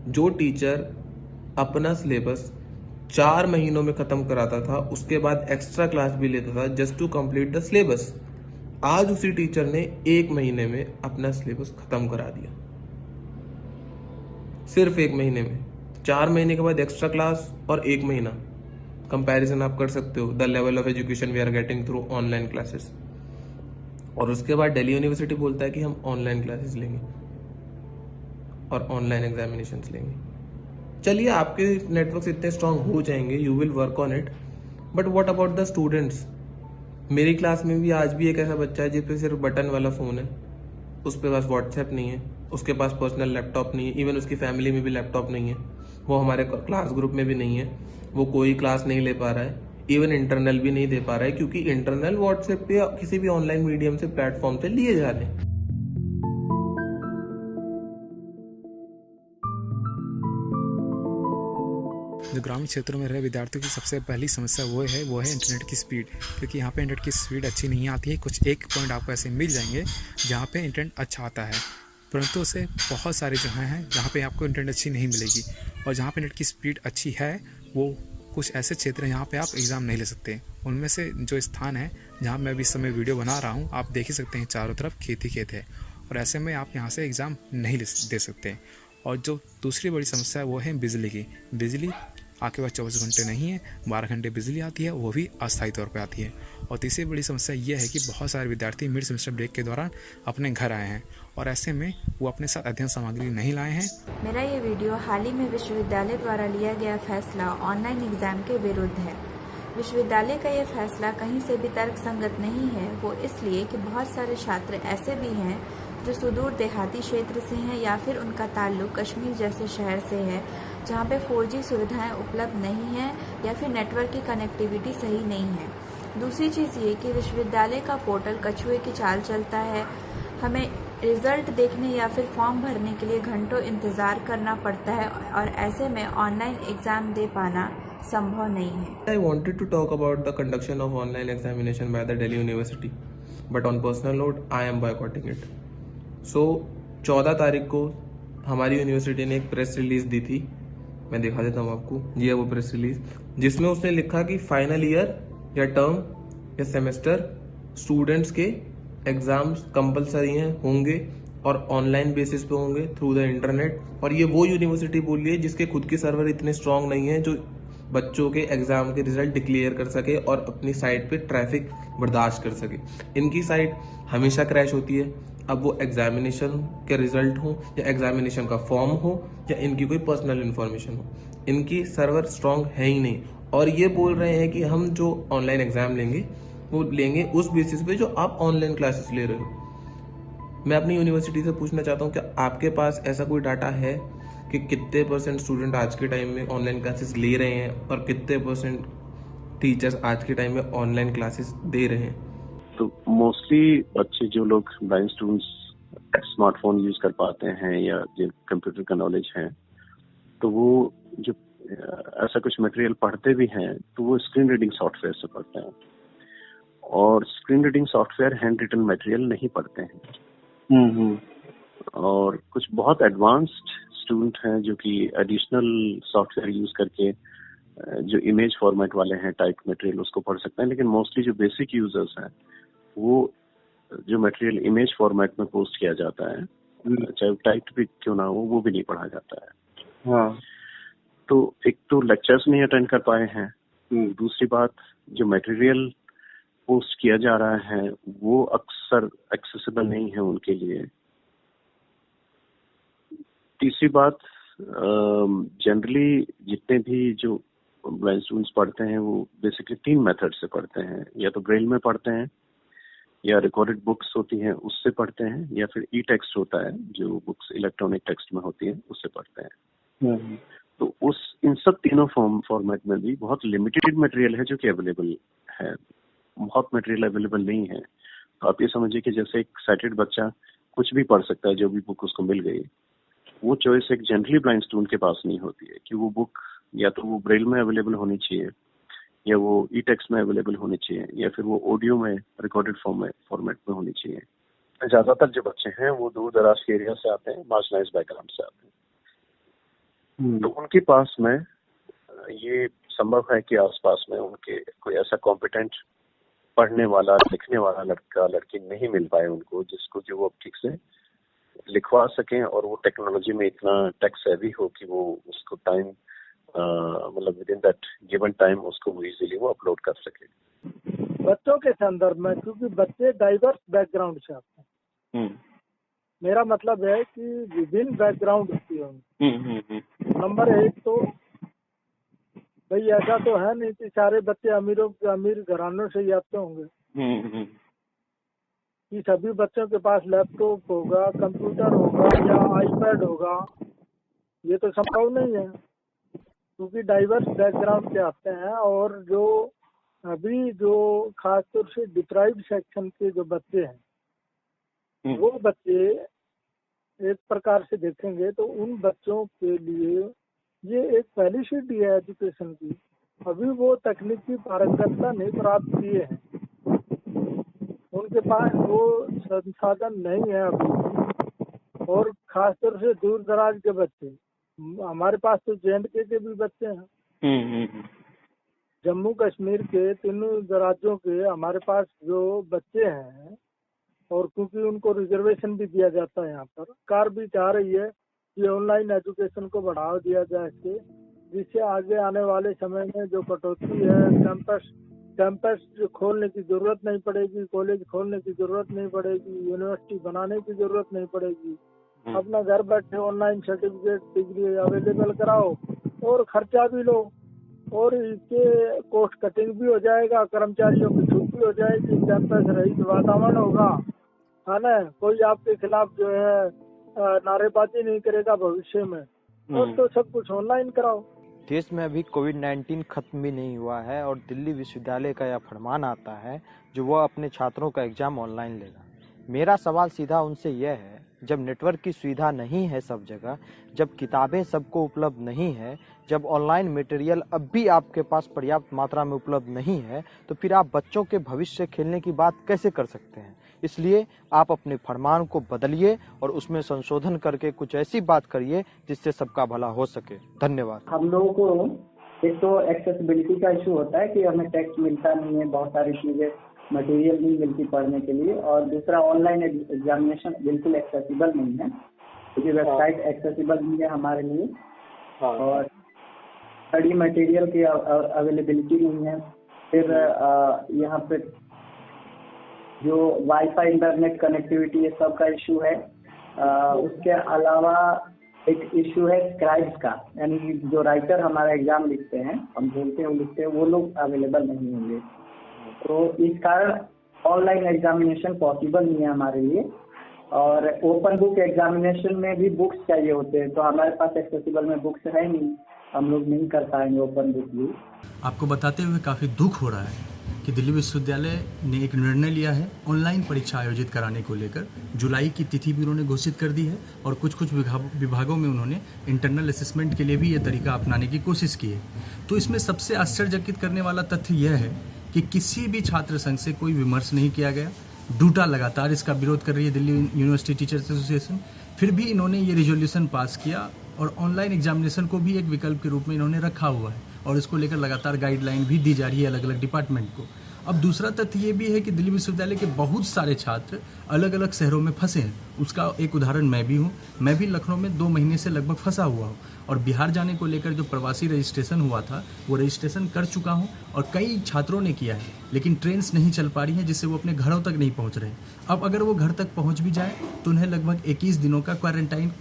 जो टीचर अपना सिलेबस 4 महीनों में खत्म कराता था, उसके बाद एक्स्ट्रा क्लास भी लेता था just to complete the syllabus, आज उसी टीचर ने 1 महीने में अपना सिलेबस खत्म करा दिया। सिर्फ 1 महीने में। 4 महीने के बाद एक्स्ट्रा क्लास और 1 महीना, कंपैरिजन आप कर सकते हो the level of education we are getting through online classes. और उसके बाद दिल्ली यूनिवर्सिटी बोलता है कि हम ऑनलाइन क्लासेस लेंगे और ऑनलाइन एग्जामिनेशन लेंगे। चलिए, आपके नेटवर्क्स इतने स्ट्रांग हो जाएंगे, you will work on it, but what about the students? मेरी क्लास में भी आज भी एक ऐसा बच्चा है जिसपे सिर्फ बटन वाला फोन है, उस पे पास व्हाट्सएप नहीं है, उसके पास पर्सनल लैपटॉप नहीं है, इवन उसकी फैमिली में भी लैपटॉप नहीं है, वो हमारे क्लास ग्रुप में भी नहीं है, वो कोई क्लास नहीं ले पा रहा है, इवन इंटरनल भी नहीं दे पा रहा है, क्योंकि इंटरनल व्हाट्सएप पे या किसी भी ऑनलाइन मीडियम से प्लेटफॉर्म से लिए जा रहे हैं। जो ग्रामीण क्षेत्रों में रहे विद्यार्थियों की सबसे पहली समस्या वो है इंटरनेट की स्पीड, क्योंकि यहाँ पे इंटरनेट की स्पीड अच्छी नहीं आती है। कुछ एक पॉइंट आपको ऐसे मिल जाएंगे जहाँ पे इंटरनेट अच्छा आता है, परंतु उसे बहुत सारे जगह हैं जहाँ पे आपको इंटरनेट अच्छी नहीं मिलेगी। और जहाँ पे इंटरनेट की स्पीड अच्छी है वो कुछ ऐसे क्षेत्र हैं जहाँ पे आप एग्ज़ाम नहीं ले सकते। उनमें से जो स्थान है जहाँ मैं अभी इस समय वीडियो बना रहा हूँ, आप देख ही सकते हैं चारों तरफ खेत ही खेत है, और ऐसे में आप यहाँ से एग्ज़ाम नहीं दे सकते। और जो दूसरी बड़ी समस्या है वो है बिजली की। बिजली आपके पास 24 घंटे नहीं है, 12 घंटे बिजली आती है, वो भी अस्थायी तौर पे आती है। और तीसरी बड़ी समस्या ये है कि बहुत सारे विद्यार्थी मिड सेमेस्टर ब्रेक के दौरान अपने घर आए हैं और ऐसे में वो अपने साथ अध्ययन सामग्री नहीं लाए हैं। मेरा ये वीडियो हाल ही में विश्वविद्यालय द्वारा लिया गया फैसला ऑनलाइन एग्जाम के विरुद्ध है। विश्वविद्यालय का ये फैसला कहीं से भी तर्कसंगत नहीं है, वो इसलिए कि बहुत सारे छात्र ऐसे भी हैं जो सुदूर देहाती क्षेत्र से हैं या फिर उनका ताल्लुक कश्मीर जैसे शहर से है जहाँ पे 4G सुविधाएं उपलब्ध नहीं हैं या फिर नेटवर्क की कनेक्टिविटी सही नहीं है। दूसरी चीज़ ये कि विश्वविद्यालय का पोर्टल कछुए की चाल चलता है, हमें रिजल्ट देखने या फिर फॉर्म भरने के लिए घंटों इंतज़ार करना पड़ता है और ऐसे में ऑनलाइन एग्ज़ाम दे पाना संभव नहीं है। I wanted to talk about the conduction of online examination by the Delhi University, but on personal note, I am boycotting it. So 14 तारीख को हमारी यूनिवर्सिटी ने एक प्रेस रिलीज दी थी, मैं दिखा देता हूँ आपको। ये है वो प्रेस रिलीज जिसमें उसने लिखा कि फाइनल ईयर या टर्म या सेमेस्टर स्टूडेंट्स के एग्जाम्स कंपलसरी हैं, होंगे और ऑनलाइन बेसिस पे होंगे थ्रू द इंटरनेट। और ये वो यूनिवर्सिटी बोल रही है जिसके खुद के सर्वर इतने स्ट्रांग नहीं है जो बच्चों के एग्जाम के रिजल्ट डिक्लेयर कर सके और अपनी साइट पे ट्रैफिक बर्दाश्त कर सके। इनकी साइट हमेशा क्रैश होती है, अब वो एग्जामिनेशन के रिजल्ट हो या एग्जामिनेशन का फॉर्म हो या इनकी कोई पर्सनल इंफॉर्मेशन हो, इनकी सर्वर स्ट्रांग है ही नहीं। और ये बोल रहे हैं कि हम जो ऑनलाइन एग्जाम लेंगे वो लेंगे उस बेसिस पे जो आप ऑनलाइन क्लासेस ले रहे हो। मैं अपनी यूनिवर्सिटी से पूछना चाहता हूँ, क्या आपके पास ऐसा कोई डाटा है कि कितने % स्टूडेंट आज के टाइम में ऑनलाइन क्लासेस ले रहे हैं और कितने % टीचर्स आज के टाइम में ऑनलाइन क्लासेस दे रहे हैं? तो मोस्टली बच्चे जो लोग ब्लाइंड स्टूडेंट्स स्मार्टफोन यूज कर पाते हैं या जो कंप्यूटर का नॉलेज है, तो वो जो ऐसा कुछ मटेरियल पढ़ते भी हैं तो वो स्क्रीन रीडिंग सॉफ्टवेयर से पढ़ते हैं, और screen reading software hand written material नहीं पढ़ते हैं। और कुछ बहुत एडवांस्ड स्टूडेंट हैं जो कि एडिशनल सॉफ्टवेयर यूज करके जो इमेज फॉर्मेट वाले हैं टाइप मटेरियल उसको पढ़ सकते हैं, लेकिन मोस्टली जो बेसिक यूजर्स हैं वो जो मटेरियल इमेज फॉर्मेट में पोस्ट किया जाता है, चाहे टाइप भी क्यों ना हो, वो भी नहीं पढ़ा जाता है। हाँ। तो एक तो लेक्चर्स नहीं अटेंड कर पाए हैं, दूसरी बात जो मटेरियल पोस्ट किया जा रहा है वो अक्सर एक्सेसिबल नहीं है उनके लिए। तीसरी बात, जनरली जितने भी जो ब्लाइंड स्टूडेंट्स पढ़ते हैं वो बेसिकली 3 मेथड से पढ़ते हैं, या तो ब्रेल में पढ़ते हैं, या रिकॉर्डेड बुक्स होती हैं उससे पढ़ते हैं, या फिर ई टेक्स्ट होता है जो बुक्स इलेक्ट्रॉनिक टेक्स्ट में होती हैं उससे पढ़ते हैं। तो इन सब तीनों फॉर्मेट में भी बहुत लिमिटेड मटेरियल है जो कि अवेलेबल है, बहुत मटेरियल अवेलेबल नहीं है। तो आप ये समझिए कि जैसे एक साइटेड बच्चा कुछ भी पढ़ सकता है, जो भी बुक उसको मिल गई, वो चॉइस एक जनरली ब्लाइंड स्टूडेंट के पास नहीं होती है कि वो बुक या तो वो ब्रेल में अवेलेबल होनी चाहिए, या वो ई टेक्स्ट में अवेलेबल होनी चाहिए, या फिर वो ऑडियो में रिकॉर्डेड फॉर्मेट में होनी चाहिए। ज्यादातर जो बच्चे हैं वो दूर दराज के एरिया से आते हैं, मार्जिनाइज्ड बैकग्राउंड से आते हैं। तो उनके पास में ये संभव है कि आसपास में उनके कोई ऐसा कॉम्पिटेंट पढ़ने वाला लिखने वाला लड़का लड़की नहीं मिल पाए उनको, जिसको कि वो ठीक से लिखवा सकें और वो टेक्नोलॉजी में इतना टेक सेवी हो कि वो उसको टाइम मतलब with in that given time उसको वो इजीली वो अपलोड कर सके। बच्चों के संदर्भ में, क्योंकि बच्चे डाइवर्स बैकग्राउंड से आते हैं, मेरा मतलब है कि विभिन्न बैकग्राउंड होती है। नंबर एक तो भाई ऐसा तो है नहीं कि सारे बच्चे अमीर घरानों से ही आते होंगे कि सभी बच्चों के पास लैपटॉप होगा, कंप्यूटर होगा या आईपैड होगा, ये तो संभव नहीं है, क्योंकि डाइवर्स बैकग्राउंड से आते हैं। और जो अभी जो खासतौर से डिप्राइव्ड सेक्शन के जो बच्चे हैं, वो बच्चे एक प्रकार से देखेंगे तो उन बच्चों के लिए ये एक पहली सीढ़ी है एजुकेशन की। अभी वो तकनीकी पारंगतता नहीं प्राप्त किए हैं, उनके पास वो संसाधन नहीं है अभी। और खासतौर से दूर दराज के बच्चे, हमारे पास तो JNK के भी बच्चे हैं, जम्मू कश्मीर के तीनों राज्यों के हमारे पास जो बच्चे हैं, और क्योंकि उनको रिजर्वेशन भी दिया जाता है यहाँ पर, सरकार भी चाह रही है कि ऑनलाइन एजुकेशन को बढ़ावा दिया जाए इससे, जिससे आगे आने वाले समय में जो कटौती है, कैंपस खोलने की जरूरत नहीं पड़ेगी, कॉलेज खोलने की जरूरत नहीं पड़ेगी, यूनिवर्सिटी बनाने की जरूरत नहीं पड़ेगी। अपना घर बैठे ऑनलाइन सर्टिफिकेट डिग्री अवेलेबल कराओ और खर्चा भी लो, और इसके कॉस्ट कटिंग भी हो जाएगा, कर्मचारियों की छुट्टी हो जाएगी, कैंपस रहित वातावरण होगा, है ना। कोई आपके खिलाफ जो है नारेबाजी नहीं करेगा भविष्य में, और तो सब कुछ ऑनलाइन कराओ। देश में अभी कोविड-19 खत्म भी नहीं हुआ है और दिल्ली विश्वविद्यालय का यह फरमान आता है जो वह अपने छात्रों का एग्जाम ऑनलाइन लेगा। मेरा सवाल सीधा उनसे यह है, जब नेटवर्क की सुविधा नहीं है सब जगह, जब किताबें सबको उपलब्ध नहीं है, जब ऑनलाइन मटेरियल अब भी आपके पास पर्याप्त मात्रा में उपलब्ध नहीं है, तो फिर आप बच्चों के भविष्य खेलने की बात कैसे कर सकते हैं। इसलिए आप अपने फरमान को बदलिए और उसमें संशोधन करके कुछ ऐसी बात करिए जिससे सबका भला हो सके। धन्यवाद। हम लोगों को एक तो एक्सेसिबिलिटी का इशू होता है कि हमें टेक्स्ट मिलता नहीं है, बहुत सारी चीजें मटेरियल नहीं मिलती पढ़ने के लिए, और दूसरा ऑनलाइन एग्जामिनेशन बिल्कुल एक्सेसिबल नहीं है, क्योंकि वेबसाइट एक्सेसिबल नहीं है हमारे लिए, और स्टडी मटेरियल की अवेलेबिलिटी नहीं है। फिर यहाँ पे जो वाईफाई इंटरनेट कनेक्टिविटी ये सब का इशू है। उसके अलावा एक इशू है स्क्राइब्स का, यानी जो राइटर हमारा एग्जाम लिखते हैं, हम बोलते हैं वो लिखते हैं, वो लोग अवेलेबल नहीं होंगे। तो इस कारण ऑनलाइन एग्जामिनेशन पॉसिबल नहीं है हमारे लिए। और ओपन बुक एग्जामिनेशन में भी बुक्स चाहिए होते हैं, तो हमारे पास एक्सेसिबल में बुक्स है नहीं, हम लोग नहीं कर पाएंगे ओपन बुक भी। आपको बताते हुए काफ़ी दुख हो रहा है कि दिल्ली विश्वविद्यालय ने एक निर्णय लिया है ऑनलाइन परीक्षा आयोजित कराने को लेकर। जुलाई की तिथि भी उन्होंने घोषित कर दी है और कुछ विभागों में उन्होंने इंटरनल असेसमेंट के लिए भी ये तरीका अपनाने की कोशिश की है। तो इसमें सबसे आश्चर्यचकित करने वाला तथ्य यह है कि किसी भी छात्र संघ से कोई विमर्श नहीं किया गया। डूटा लगातार इसका विरोध कर रही है दिल्ली यूनिवर्सिटी टीचर्स एसोसिएशन, फिर भी इन्होंने ये रिजोल्यूशन पास किया और ऑनलाइन एग्जामिनेशन को भी एक विकल्प के रूप में इन्होंने रखा हुआ है और इसको लेकर लगातार गाइडलाइन भी दी जा रही है अलग अलग डिपार्टमेंट को। अब दूसरा तथ्य ये भी है कि दिल्ली विश्वविद्यालय के बहुत सारे छात्र अलग अलग शहरों में फंसे हैं। उसका एक उदाहरण मैं भी हूँ। मैं भी लखनऊ में 2 महीने से लगभग फंसा हुआ हूँ और बिहार जाने को लेकर जो प्रवासी रजिस्ट्रेशन हुआ था वो रजिस्ट्रेशन कर चुका हूँ और कई छात्रों ने किया है, लेकिन ट्रेन्स नहीं चल पा रही हैं जिससे वो अपने घरों तक नहीं पहुँच रहे। अब अगर वो घर तक पहुँच भी जाए तो उन्हें लगभग 21 दिनों का क्वारंटाइन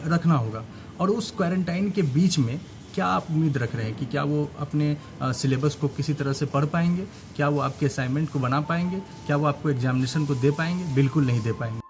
रखना होगा और उस क्वारंटाइन के बीच में क्या आप उम्मीद रख रहे हैं कि क्या वो अपने सिलेबस को किसी तरह से पढ़ पाएंगे? क्या वो आपके असाइनमेंट को बना पाएंगे? क्या वो आपको एग्जामिनेशन को दे पाएंगे? बिल्कुल नहीं दे पाएंगे।